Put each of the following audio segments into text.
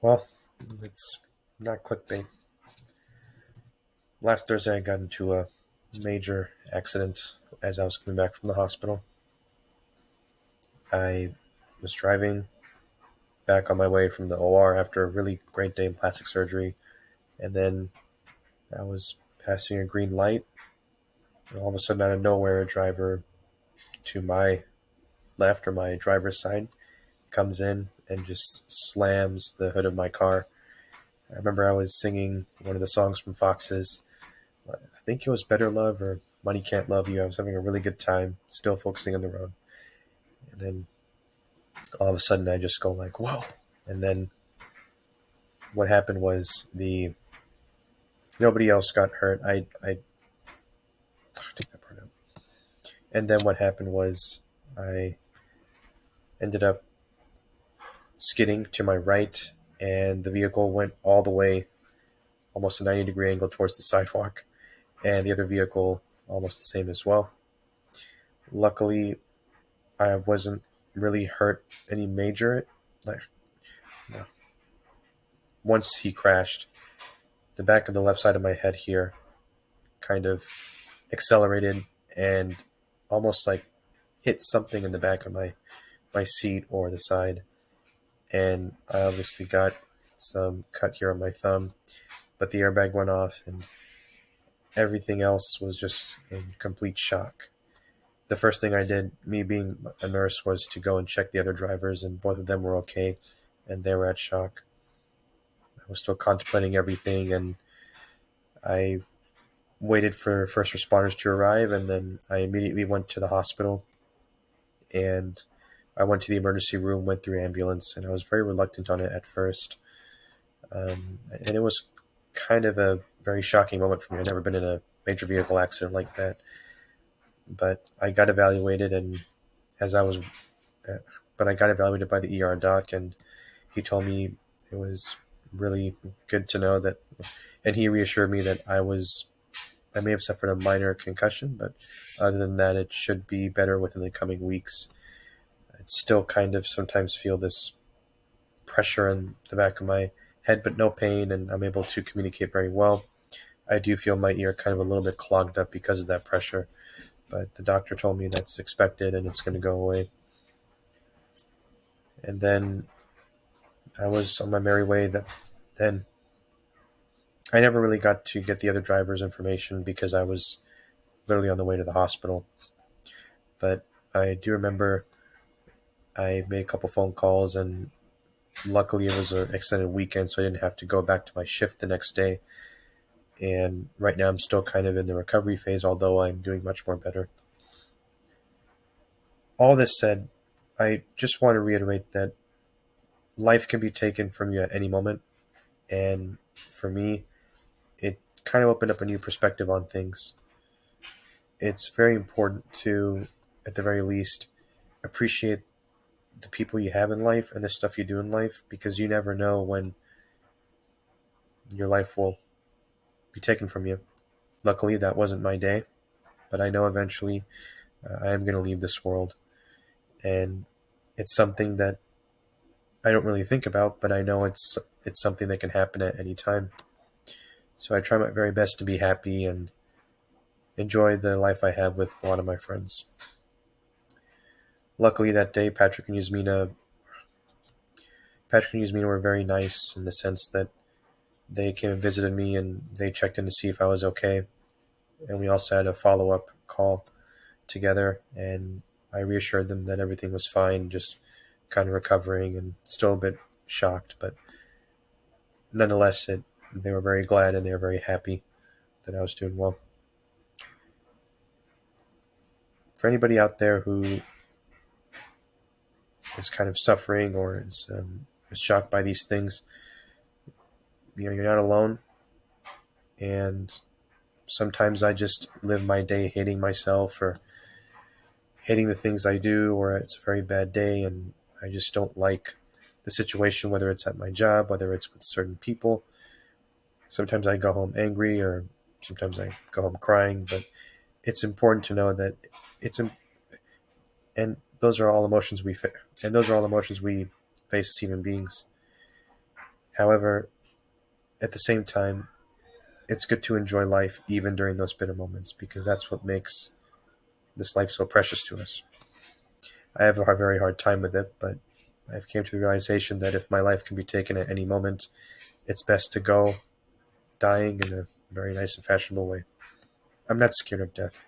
Well, it's not clickbait. Last Thursday, I got into a major accident as I was coming back from the hospital. I was driving back on my way from the OR after a really great day in plastic surgery, and then I was passing a green light, and all of a sudden, out of nowhere, a driver to my left or my driver's side comes in and just slams the hood of my car. I remember I was singing one of the songs from Fox's. I think it was Better Love or Money Can't Love You. I was having a really good time, still focusing on the road. And then all of a sudden I just go like, whoa. And then what happened was the nobody else got hurt. I take that part out. And then what happened was I ended up skidding to my right and the vehicle went all the way almost a 90-degree angle towards the sidewalk and the other vehicle almost the same as well. Luckily, I wasn't really hurt any major. Like, no. Once he crashed, the back of the left side of my head here kind of accelerated and almost like hit something in the back of my seat or the side. And I obviously got some cut here on my thumb, but the airbag went off and everything else was just in complete shock. The first thing I did, me being a nurse, was to go and check the other drivers, and both of them were okay, and they were at shock. I was still contemplating everything, and I waited for first responders to arrive, and then I immediately went to the hospital, and I went to the emergency room, went through ambulance, and I was very reluctant on it at first. And it was kind of a very shocking moment for me. I'd never been in a major vehicle accident like that, but I got evaluated, and as I was, uh, but I got evaluated by the ER doc, and he told me it was really good to know that, and he reassured me that I may have suffered a minor concussion, but other than that, it should be better within the coming weeks. I still kind of sometimes feel this pressure in the back of my head, but no pain, and I'm able to communicate very well. I do feel my ear kind of a little bit clogged up because of that pressure, but the doctor told me that's expected and it's going to go away. And then I was on my merry way. That then I never really got to get the other driver's information because I was literally on the way to the hospital. But I do remember I made a couple phone calls, and luckily it was an extended weekend, so I didn't have to go back to my shift the next day. And right now I'm still kind of in the recovery phase, although I'm doing much more better. All this said, I just want to reiterate that life can be taken from you at any moment. And for me, it kind of opened up a new perspective on things. It's very important to, at the very least, appreciate the people you have in life and the stuff you do in life because you never know when your life will be taken from you. Luckily, that wasn't my day, but I know eventually I am going to leave this world. And it's something that I don't really think about, but I know it's something that can happen at any time. So I try my very best to be happy and enjoy the life I have with a lot of my friends. Luckily, that day, Patrick and Yasmina were very nice in the sense that they came and visited me and they checked in to see if I was okay. And we also had a follow up call together. And I reassured them that everything was fine, just kind of recovering and still a bit shocked. But nonetheless, they were very glad and they were very happy that I was doing well. For anybody out there who is kind of suffering or is shocked by these things, you're not alone. And sometimes I just live my day hating myself or hating the things I do, or it's a very bad day and I just don't like the situation, whether it's at my job, whether it's with certain people. Sometimes I go home angry, or sometimes I go home crying, but it's important to know that it's, and those are all emotions we face as human beings. However, at the same time, it's good to enjoy life even during those bitter moments because that's what makes this life so precious to us. I have a very hard time with it, but I've came to the realization that if my life can be taken at any moment, it's best to go dying in a very nice and fashionable way. I'm not scared of death,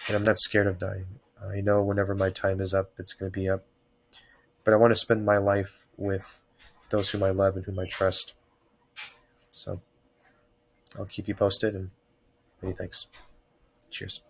and I'm not scared of dying. I know whenever my time is up, it's going to be up. But I want to spend my life with those whom I love and whom I trust. So I'll keep you posted, and many thanks. Cheers.